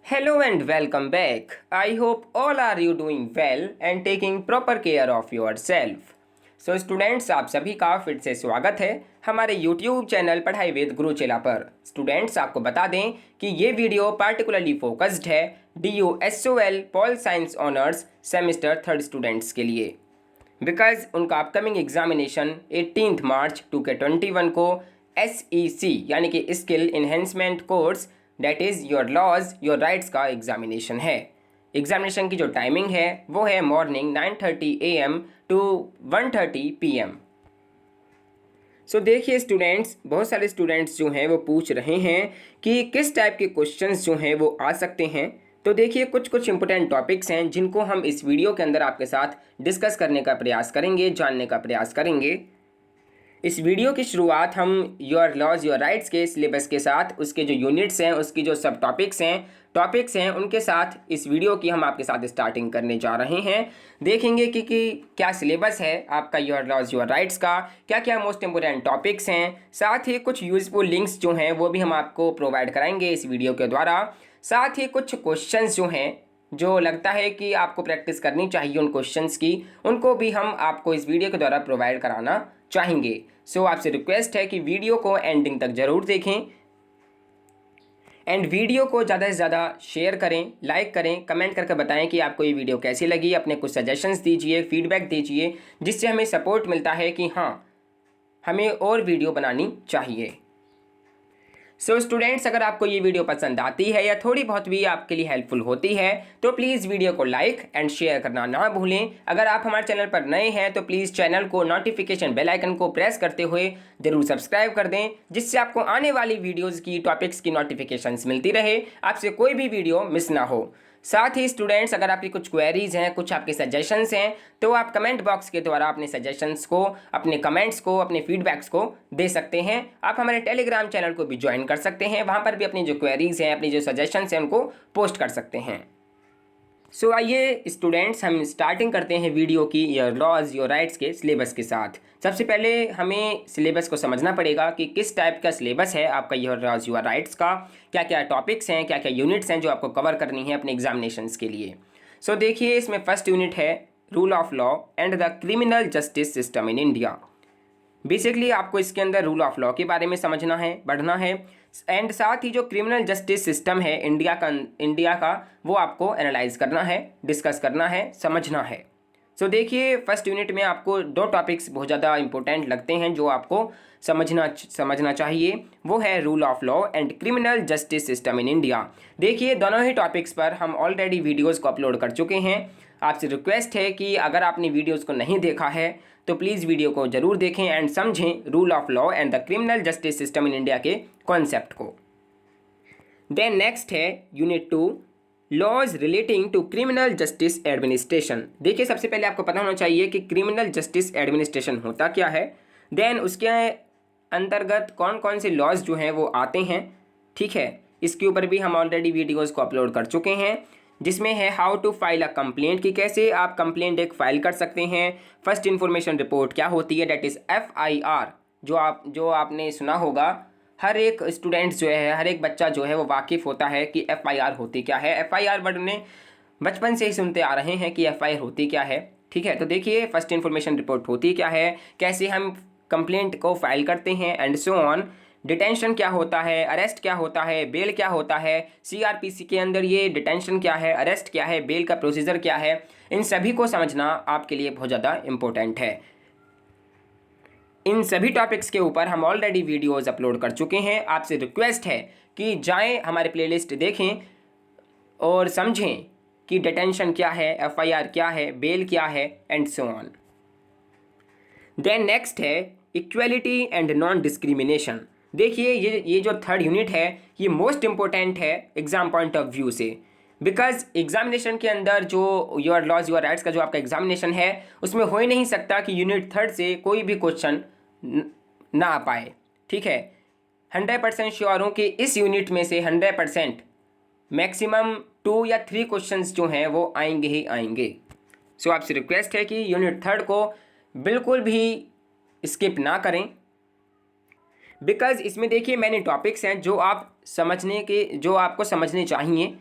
Hello and welcome back. I hope all are you doing well and taking proper care of yourself. So students आप सभी का फिर से स्वागत है हमारे YouTube चैनल पढ़ाई वेद गुरुचेला पर। स्टूडेंट्स आपको बता दें कि ये वीडियो पार्टिकुलरली फोकस्ड है DUSOL pol science honours semester third students के लिए, बिकॉज उनका अपकमिंग एग्जामिनेशन 18 मार्च 2021 को SEC यानी कि skill enhancement course that is your laws your rights का एग्जामिनेशन है। एग्जामिनेशन की जो टाइमिंग है वो है morning 9:30 AM to 1:30 PM। So देखिए स्टूडेंट्स, बहुत सारे स्टूडेंट्स जो हैं वो पूछ रहे हैं कि किस टाइप के क्वेश्चंस जो हैं वो आ सकते हैं। तो देखिए कुछ इंपॉर्टेंट टॉपिक्स हैं जिनको हम इस वीडियो के अंदर आपके साथ डिस्कस करने का प्रयास करेंगे, जानने का प्रयास करेंगे। इस वीडियो की शुरुआत हम योर लॉज योर राइट्स के सिलेबस के साथ, उसके जो यूनिट्स हैं, उसकी जो सब टॉपिक्स हैं उनके साथ इस वीडियो की हम आपके साथ स्टार्टिंग करने जा रहे हैं। देखेंगे कि क्या सिलेबस है आपका योर लॉज योर राइट्स का, क्या क्या मोस्ट इंपोर्टेंट टॉपिक्स हैं, साथ ही कुछ यूजफुल लिंक्स जो हैं वो भी हम आपको प्रोवाइड कराएंगे इस वीडियो के द्वारा। साथ ही कुछ क्वेश्चंस जो हैं जो लगता है कि आपको प्रैक्टिस करनी चाहिए उन क्वेश्चंस की, उनको भी हम आपको इस वीडियो के द्वारा प्रोवाइड कराना चाहेंगे। सो आपसे रिक्वेस्ट है कि वीडियो को एंडिंग तक ज़रूर देखें एंड वीडियो को ज़्यादा से ज़्यादा शेयर करें, लाइक करें, कमेंट करके बताएं कि आपको ये वीडियो कैसी लगी। अपने कुछ सजेशंस दीजिए, फीडबैक दीजिए, जिससे हमें सपोर्ट मिलता है कि हाँ हमें और वीडियो बनानी चाहिए। सो स्टूडेंट्स, अगर आपको ये वीडियो पसंद आती है या थोड़ी बहुत भी आपके लिए हेल्पफुल होती है तो प्लीज़ वीडियो को लाइक एंड शेयर करना ना भूलें। अगर आप हमारे चैनल पर नए हैं तो प्लीज़ चैनल को नोटिफिकेशन बेल आइकन को प्रेस करते हुए ज़रूर सब्सक्राइब कर दें, जिससे आपको आने वाली वीडियोज़ की टॉपिक्स की नोटिफिकेशंस मिलती रहे, आपसे कोई भी वीडियो मिस ना हो। साथ ही स्टूडेंट्स, अगर आपकी कुछ क्वेरीज हैं, कुछ आपके सजेशंस हैं, तो आप कमेंट बॉक्स के द्वारा अपने सजेशंस को, अपने कमेंट्स को, अपने फीडबैक्स को दे सकते हैं। आप हमारे टेलीग्राम चैनल को भी ज्वाइन कर सकते हैं, वहाँ पर भी अपनी जो क्वेरीज हैं, अपनी जो सजेशंस हैं उनको पोस्ट कर सकते हैं। सो आइए स्टूडेंट्स, हम स्टार्टिंग करते हैं वीडियो की योर लॉज योर राइट्स के सिलेबस के साथ। सबसे पहले हमें सिलेबस को समझना पड़ेगा कि किस टाइप का सिलेबस है आपका योर लॉज योर राइट्स का, क्या क्या टॉपिक्स हैं, क्या क्या यूनिट्स हैं जो आपको कवर करनी है अपने एग्जामिनेशंस के लिए। सो देखिए, इसमें फर्स्ट यूनिट है rule of law and the criminal justice system in India. Basically आपको इसके अंदर रूल ऑफ लॉ के बारे में समझना है, पढ़ना है, एंड साथ ही जो क्रिमिनल जस्टिस सिस्टम है इंडिया का वो आपको एनालाइज करना है, डिस्कस करना है, समझना है। सो देखिए, फर्स्ट यूनिट में आपको दो टॉपिक्स बहुत ज़्यादा इंपॉर्टेंट लगते हैं जो आपको समझना चाहिए। वो है rule of law and criminal justice system in India. देखिए, दोनों ही टॉपिक्स पर हम ऑलरेडी वीडियोज़ को अपलोड कर चुके हैं। आपसे रिक्वेस्ट है कि अगर आपने वीडियोज़ को नहीं देखा है तो प्लीज़ वीडियो को ज़रूर देखें एंड समझें rule of law and the criminal justice system in India के कॉन्सेप्ट को। देन नेक्स्ट है unit 2 laws relating to criminal justice administration. देखिए, सबसे पहले आपको पता होना चाहिए कि क्रिमिनल जस्टिस एडमिनिस्ट्रेशन होता क्या है, देन उसके अंतर्गत कौन कौन से लॉज जो हैं वो आते हैं। ठीक है, इसके ऊपर भी हम ऑलरेडी वीडियोज़ को अपलोड कर चुके हैं, जिसमें है how to file a complaint, कि कैसे आप कंप्लेंट एक फाइल कर सकते हैं। फर्स्ट इन्फॉर्मेशन रिपोर्ट क्या होती है, डेट इज़ FIR, जो आपने सुना होगा। हर एक स्टूडेंट जो है, हर एक बच्चा जो है वो वाकिफ़ होता है कि FIR होती क्या है। FIR वर्ड उन्हें बचपन से ही सुनते आ रहे हैं कि FIR होती क्या है। ठीक है, तो देखिए फर्स्ट इन्फॉर्मेशन रिपोर्ट होती क्या है, कैसे हम कंप्लेंट को फाइल करते हैं एंड सो ऑन। डिटेंशन क्या होता है, अरेस्ट क्या होता है, बेल क्या होता है, CRPC के अंदर ये डिटेंशन क्या है, अरेस्ट क्या है, बेल का प्रोसीजर क्या है, इन सभी को समझना आपके लिए बहुत ज़्यादा इम्पोर्टेंट है। इन सभी टॉपिक्स के ऊपर हम ऑलरेडी वीडियोज़ अपलोड कर चुके हैं। आपसे रिक्वेस्ट है कि जाएं, हमारे प्लेलिस्ट देखें और समझें कि डिटेंशन क्या है, FIR क्या है, बेल क्या है and so on. Then next है इक्वलिटी एंड नॉन डिस्क्रिमिनेशन। देखिए, ये जो थर्ड यूनिट है ये मोस्ट इंपॉर्टेंट है एग्जाम पॉइंट ऑफ व्यू से, बिकॉज एग्जामिनेशन के अंदर जो योर लॉज योर राइट्स का जो आपका एग्जामिनेशन है उसमें हो ही नहीं सकता कि यूनिट थर्ड से कोई भी क्वेश्चन ना आ पाए। ठीक है, 100% श्योर हूँ कि इस यूनिट में से 100% मैक्सिमम 2 या 3 क्वेश्चंस जो हैं वो आएंगे ही आएंगे। सो आपसे रिक्वेस्ट है कि यूनिट थर्ड को बिल्कुल भी स्किप ना करें, बिकॉज इसमें देखिए मैंने टॉपिक्स हैं जो आपको समझने चाहिए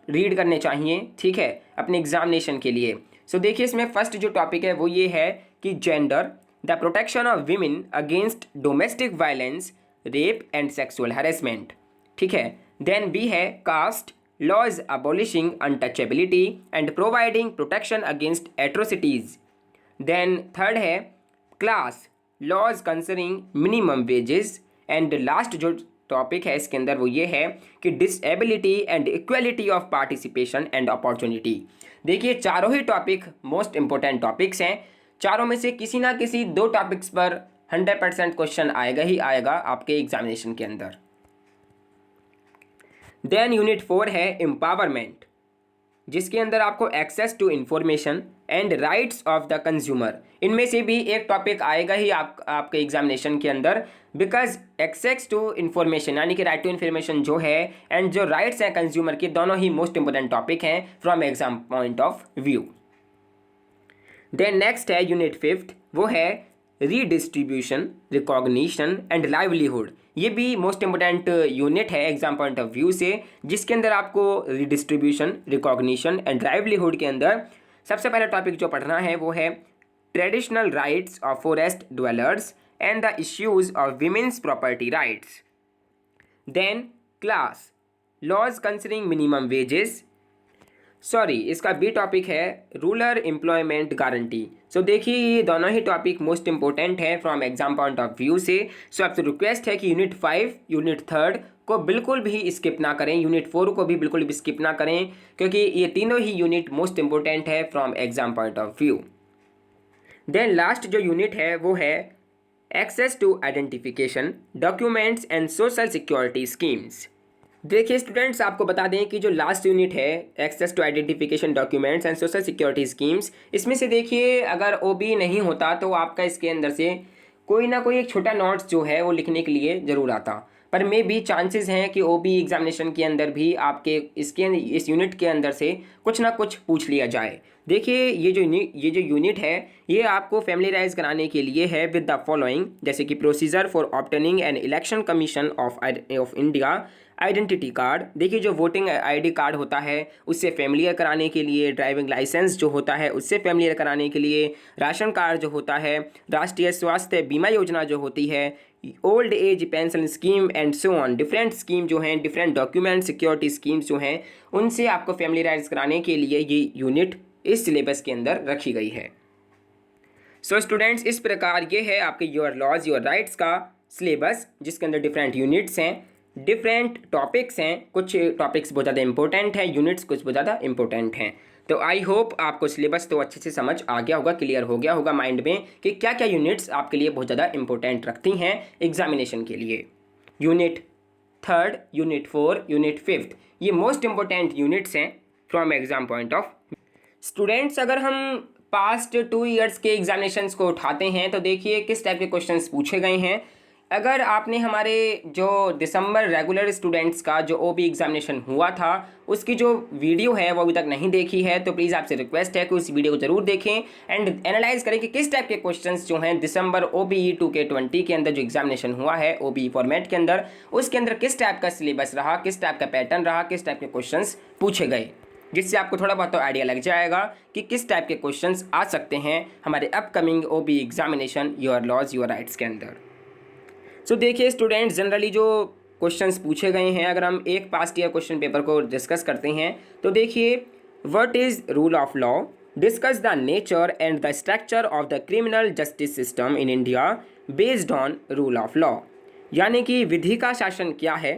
रीड करने चाहिए, ठीक है, अपने एग्जामिनेशन के लिए। सो देखिए इसमें फर्स्ट जो टॉपिक है वो ये है कि gender, the protection of women against domestic violence, rape and sexual harassment, ठीक है। देन बी है caste, laws abolishing untouchability and providing protection against atrocities. Then third है class, laws concerning minimum wages. And last जो topic है इसके अंदर वो ये है कि disability and equality of participation and opportunity. देखिए चारों ही टॉपिक मोस्ट इंपॉर्टेंट टॉपिक्स हैं, चारों में से किसी ना किसी दो टॉपिक्स पर 100% क्वेश्चन आएगा ही आएगा आपके एग्जामिनेशन के अंदर। देन यूनिट 4 है एम्पावरमेंट, जिसके अंदर आपको access to information and rights of the consumer, इनमें से भी एक टॉपिक आएगा ही आपके एग्जामिनेशन के अंदर, बिकॉज एक्सेस टू इंफॉर्मेशन यानी कि राइट टू इन्फॉर्मेशन जो है एंड जो राइट्स हैं कंज्यूमर के, दोनों ही मोस्ट इंपोर्टेंट टॉपिक हैं from exam point of view. Then next है यूनिट 5, वो है रीडिस्ट्रीब्यूशन, रिकॉग्निशन एंड लाइवलीहुड। ये भी मोस्ट इंपोर्टेंट यूनिट है एग्जाम पॉइंट ऑफ व्यू से, जिसके अंदर आपको रीडिस्ट्रीब्यूशन, रिकॉग्निशन एंड लाइवलीहुड के अंदर सबसे पहला टॉपिक जो पढ़ना है वो है traditional rights of forest dwellers and the issues of women's property rights. Then class, laws concerning minimum wages, sorry इसका बी टॉपिक है रूरल एम्प्लॉयमेंट गारंटी। सो देखिए ये दोनों ही टॉपिक मोस्ट इंपॉर्टेंट है from exam point of view से। So आपसे request है कि यूनिट 5, यूनिट 3 को बिल्कुल भी स्किप ना करें, यूनिट 4 को भी बिल्कुल भी स्किप ना करें, क्योंकि ये तीनों ही यूनिट मोस्ट इंपॉर्टेंट है from exam point of view. Then last जो यूनिट है वो है access to identification, documents and social security schemes. देखिए स्टूडेंट्स आपको बता दें कि जो लास्ट यूनिट है access to identification, documents and social security schemes, इसमें से देखिए अगर ओबी नहीं होता तो आपका इसके अंदर से कोई ना कोई एक छोटा नोट्स जो है वो लिखने के लिए ज़रूर आता, पर मे भी चांसेस हैं कि ओबी एग्जामिनेशन के अंदर भी आपके इस यूनिट के अंदर से कुछ ना कुछ पूछ लिया जाए। देखिए ये जो यूनिट है ये आपको फैमिलीराइज कराने के लिए है विद द फॉलोइंग, जैसे कि procedure for obtaining an election commission of India identity card. देखिए जो वोटिंग आईडी कार्ड होता है उससे फैमिलियर कराने के लिए, ड्राइविंग लाइसेंस जो होता है उससे फैमिलियर कराने के लिए, राशन कार्ड जो होता है, राष्ट्रीय स्वास्थ्य बीमा योजना जो होती है, old age pension scheme and so on, different scheme जो हैं, डिफरेंट डॉक्यूमेंट सिक्योरिटी स्कीम्स जो हैं, उनसे आपको फैमिलीराइज कराने के लिए ये यूनिट इस सिलेबस के अंदर रखी गई है। सो स्टूडेंट्स इस प्रकार ये है आपके योर लॉज योर राइट्स का सिलेबस, जिसके अंदर डिफरेंट यूनिट्स हैं, डिफरेंट टॉपिक्स हैं, कुछ टॉपिक्स बहुत ज़्यादा इंपॉर्टेंट हैं, यूनिट्स कुछ बहुत ज़्यादा इंपॉर्टेंट हैं। तो आई होप आपको सिलेबस तो अच्छे से समझ आ गया होगा, क्लियर हो गया होगा माइंड में कि क्या क्या यूनिट्स आपके लिए बहुत ज़्यादा इंपॉर्टेंट रखती हैं एग्जामिनेशन के लिए। यूनिट 3, यूनिट 4, यूनिट 5 ये मोस्ट इंपॉर्टेंट यूनिट्स हैं from exam point of. Students अगर हम पास्ट 2 ईयर्स के एग्जामिनेशंस को उठाते हैं तो देखिए किस टाइप के क्वेश्चंस पूछे गए हैं। अगर आपने हमारे जो दिसंबर रेगुलर स्टूडेंट्स का जो ओबी एग्जामिनेशन हुआ था उसकी जो वीडियो है वो अभी तक नहीं देखी है तो प्लीज़ आपसे रिक्वेस्ट है कि उस वीडियो को ज़रूर देखें एंड एनालाइज करें कि किस टाइप के क्वेश्चंस जो हैं दिसंबर OBE 2K20 के अंदर जो एग्जामिनेशन हुआ है OBE फॉर्मेट के अंदर, उसके अंदर किस टाइप का सिलेबस रहा, किस टाइप का पैटर्न रहा, किस टाइप के क्वेश्चन पूछे गए, जिससे आपको थोड़ा बहुत तो आइडिया लग जाएगा कि किस टाइप के क्वेश्चंस आ सकते हैं हमारे upcoming OBE examination your laws your rights के अंदर। सो देखिए स्टूडेंट्स जनरली जो क्वेश्चंस पूछे गए हैं, अगर हम एक पास्ट ईयर क्वेश्चन पेपर को डिस्कस करते हैं तो देखिए what is rule of law, discuss the nature and the structure of the criminal justice system in India based on rule of law, यानी कि विधि का शासन क्या है,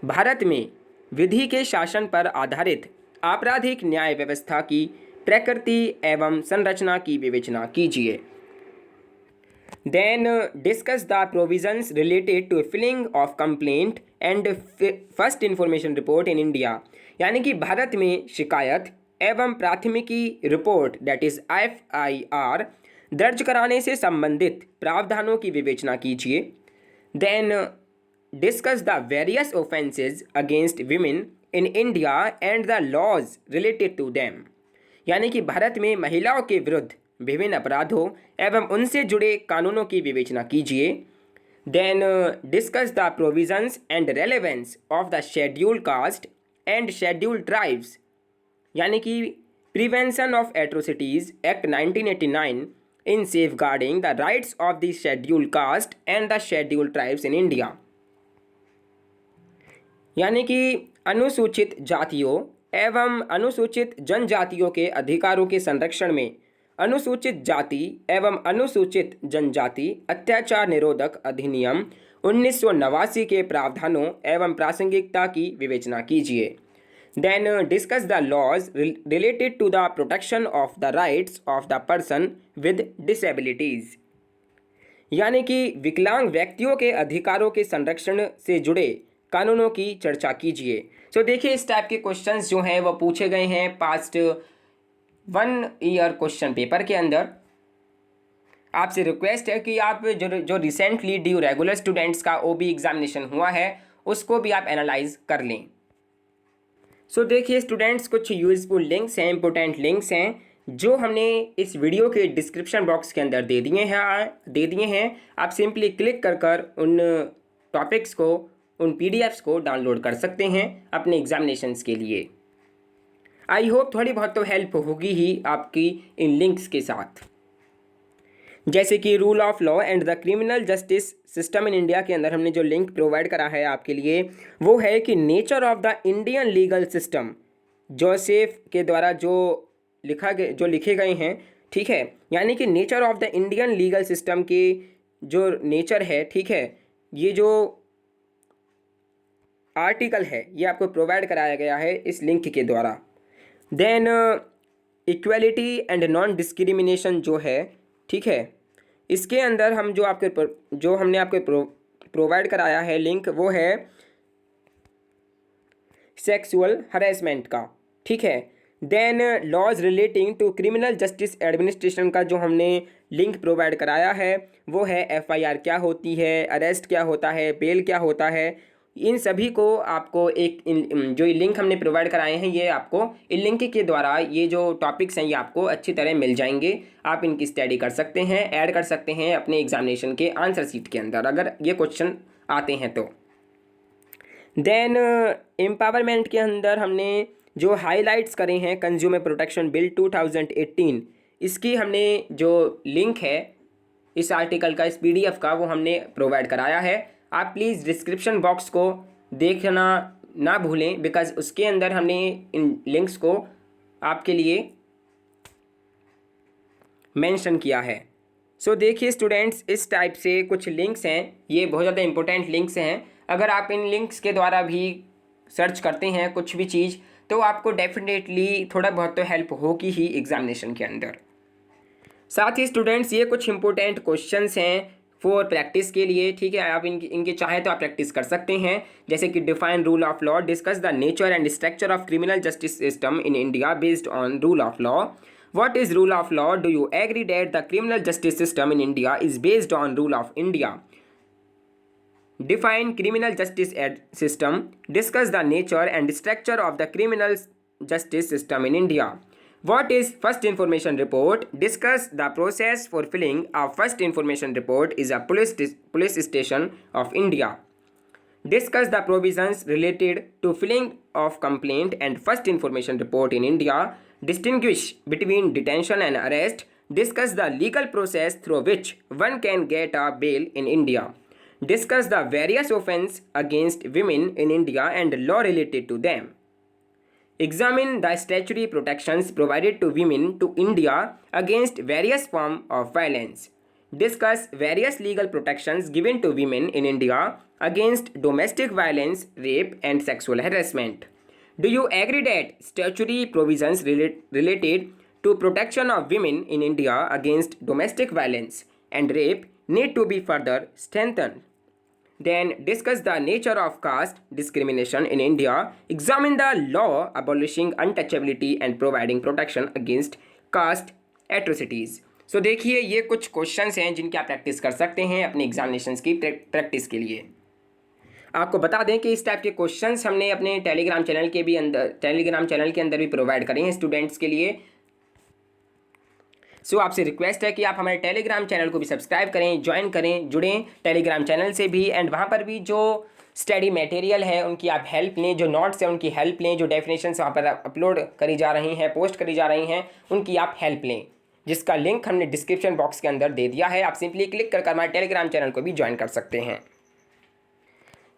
भारत में विधि के शासन पर आधारित आपराधिक न्याय व्यवस्था की प्रकृति एवं संरचना की विवेचना कीजिए। Then discuss the provisions related to filling of complaint and first information report in India, यानी कि भारत में शिकायत एवं प्राथमिकी रिपोर्ट दैट इज FIR दर्ज कराने से संबंधित प्रावधानों की विवेचना कीजिए। Then discuss the various offences against women in India and the laws related to them, यानी कि भारत में महिलाओं के विरुद्ध विभिन्न अपराधों एवं उनसे जुड़े कानूनों की विवेचना कीजिए। Then discuss the provisions and relevance of the scheduled caste and scheduled tribes यानी कि prevention of atrocities act 1989 in safeguarding the rights of the schedule caste and the schedule tribes in India. यानी कि अनुसूचित जातियों एवं अनुसूचित जनजातियों के अधिकारों के संरक्षण में अनुसूचित जाति एवं अनुसूचित जनजाति अत्याचार निरोधक अधिनियम 1989 के प्रावधानों एवं प्रासंगिकता की विवेचना कीजिए। Then discuss the laws related to the protection of the rights of the person with disabilities. यानी कि विकलांग व्यक्तियों के अधिकारों के संरक्षण से जुड़े कानूनों की चर्चा कीजिए। सो देखिए इस टाइप के क्वेश्चंस जो हैं वो पूछे गए हैं पास्ट 1 ईयर क्वेश्चन पेपर के अंदर। आपसे रिक्वेस्ट है कि आप जो रिसेंटली ड्यू रेगुलर स्टूडेंट्स का ओबी एग्जामिनेशन हुआ है उसको भी आप एनालाइज कर लें। सो देखिए स्टूडेंट्स, कुछ यूजफुल लिंक्स हैं, इंपॉर्टेंट लिंक्स हैं जो हमने इस वीडियो के डिस्क्रिप्शन बॉक्स के अंदर दे दिए हैं। आप सिंपली क्लिक कर उन टॉपिक्स को, उन पीडीएफ्स को डाउनलोड कर सकते हैं अपने एग्जामिनेशंस के लिए। आई होप थोड़ी बहुत तो हेल्प होगी ही आपकी इन लिंक्स के साथ। जैसे कि rule of law and the criminal justice system in India के अंदर हमने जो लिंक प्रोवाइड करा है आपके लिए वो है कि nature of the Indian legal system, Joseph के द्वारा जो लिखे गए हैं, ठीक है। यानी कि nature of the Indian legal system के जो नेचर है, ठीक है, ये जो आर्टिकल है ये आपको प्रोवाइड कराया गया है इस लिंक के द्वारा। Then equality and non discrimination जो है, ठीक है, इसके अंदर हम जो हमने आपको प्रोवाइड कराया है लिंक वो है सेक्सुअल हरेसमेंट का, ठीक है। Then laws relating to criminal justice administration का जो हमने लिंक प्रोवाइड कराया है वो है एफआईआर क्या होती है, अरेस्ट क्या होता है, बेल क्या होता है। इन सभी को आपको जो लिंक हमने प्रोवाइड कराए हैं ये आपको इन लिंक के द्वारा ये जो टॉपिक्स हैं ये आपको अच्छी तरह मिल जाएंगे। आप इनकी स्टडी कर सकते हैं, ऐड कर सकते हैं अपने एग्जामिनेशन के आंसर शीट के अंदर अगर ये क्वेश्चन आते हैं तो। देन एम्पावरमेंट के अंदर हमने जो हाईलाइट्स करे हैं कंज्यूमर प्रोटेक्शन बिल 2018, इसकी हमने जो लिंक है इस आर्टिकल का, इस पीडीएफ का, वो हमने प्रोवाइड कराया है। आप प्लीज़ डिस्क्रिप्शन बॉक्स को देखना ना भूलें बिकॉज उसके अंदर हमने इन लिंक्स को आपके लिए मेंशन किया है। सो देखिए स्टूडेंट्स, इस टाइप से कुछ लिंक्स हैं, ये बहुत ज़्यादा इंपॉर्टेंट लिंक्स हैं। अगर आप इन लिंक्स के द्वारा भी सर्च करते हैं कुछ भी चीज़ तो आपको डेफिनेटली थोड़ा बहुत तो हेल्प होगी ही एग्जामिनेशन के अंदर। साथ ही स्टूडेंट्स ये कुछ इंपॉर्टेंट क्वेश्चंस हैं फॉर प्रैक्टिस के लिए, ठीक है। आप इनके चाहे तो आप प्रैक्टिस कर सकते हैं। जैसे कि define rule of law, discuss the nature and structure of criminal justice system in India based on rule of law. What is rule of law? Do you agree that the criminal justice system in India is based on rule of India? Define criminal justice system. Discuss the nature and structure of the criminal justice system in India. What is first information report? Discuss the process for filling a first information report is a police station of India. Discuss the provisions related to filling of complaint and first information report in India. Distinguish between detention and arrest. Discuss the legal process through which one can get a bail in India. Discuss the various offences against women in India and law related to them. Examine the statutory protections provided to women to India against various forms of violence. Discuss various legal protections given to women in India against domestic violence, rape, and sexual harassment. Do you agree that statutory provisions related to protection of women in India against domestic violence and rape need to be further strengthened? Then discuss the nature of caste discrimination in India. Examine the law abolishing untouchability and providing protection against caste atrocities. So देखिए ये कुछ questions हैं जिनकी आप practice कर सकते हैं अपने एग्जामिनेशंस की प्रैक्टिस के लिए। आपको बता दें कि इस टाइप के क्वेश्चंस हमने अपने टेलीग्राम चैनल के अंदर भी प्रोवाइड करे हैं स्टूडेंट्स के लिए। सो आपसे रिक्वेस्ट है कि आप हमारे टेलीग्राम चैनल को भी सब्सक्राइब करें, ज्वाइन करें, जुड़ें टेलीग्राम चैनल से भी, एंड वहाँ पर भी जो स्टडी मटेरियल है उनकी आप हेल्प लें, जो नोट्स हैं उनकी हेल्प लें, जो डेफिनेशंस वहाँ पर अपलोड करी जा रही हैं, पोस्ट करी जा रही हैं, उनकी आप हेल्प लें, जिसका लिंक हमने डिस्क्रिप्शन बॉक्स के अंदर दे दिया है। आप सिंपली क्लिक कर हमारे टेलीग्राम चैनल को भी ज्वाइन कर सकते हैं।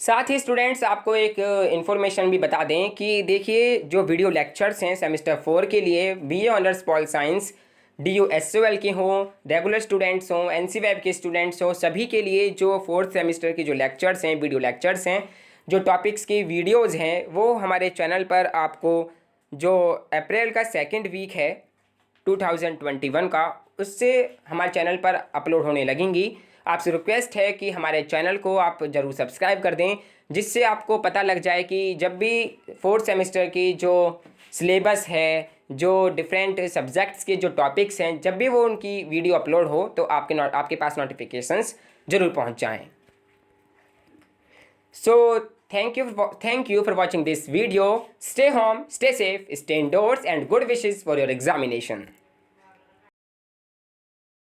साथ ही स्टूडेंट्स आपको एक इन्फॉर्मेशन भी बता दें कि देखिए जो वीडियो लेक्चर्स हैं सेमेस्टर 4 के लिए, BA honours pol science, DU/SOL के हों, रेगुलर स्टूडेंट्स हों, NC-वेब के स्टूडेंट्स हों, सभी के लिए जो 4th सेमेस्टर के जो लेक्चर्स हैं, वीडियो लेक्चर्स हैं, जो टॉपिक्स की वीडियोज़ हैं, वो हमारे चैनल पर आपको जो अप्रैल का 2nd वीक है 2021 का, उससे हमारे चैनल पर अपलोड होने लगेंगी। आपसे रिक्वेस्ट है कि हमारे चैनल को आप ज़रूर सब्सक्राइब कर दें, जिससे आपको पता लग जाए कि जब भी 4th सेमेस्टर की जो सिलेबस है, जो डिफरेंट सब्जेक्ट्स के जो टॉपिक्स हैं, जब भी वो उनकी वीडियो अपलोड हो तो आपके पास नोटिफिकेशंस ज़रूर पहुंच जाएं। सो thank you for watching this video. Stay home, stay safe, stay indoors, and good wishes for your examination.